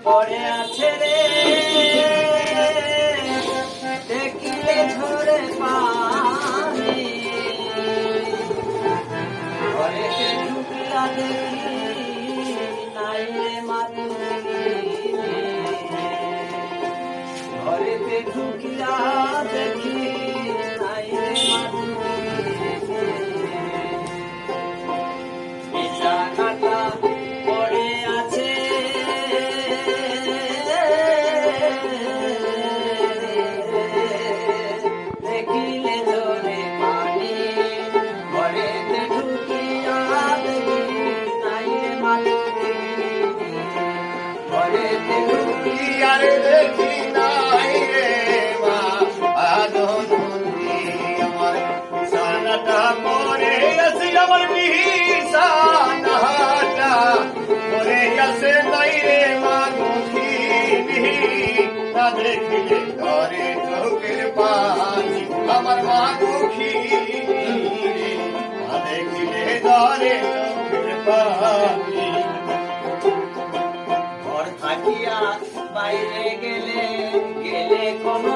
পড়ে আছে রে দেখিলে ঝরে পানি ঘরেতে ঢুকিয়া দেখি নাই রে মাতু ঘরেতে ঢুকিয়া দেখি নাই রে মাতু বিছানাটা পড়ে আছে দেখিলে ঝরে পানি ঘরেতে ঢুকিয়া দেখি নাই রে মাতু ঘরেতে ঢুকিয়া দেখি নাই রে মা আদনন্দী আমার বিছানাটা পড়ে আছে আমার বিছানাটা পড়ে আছে নাই রে মা দুঃখিনী না দেখিলে ধরে চোখের পানি আমার মা দুঃখিনী না দেখিলে ধরে চোখের পানি ঘর থাকিয়া বাইরে গেলে গেলে কোনো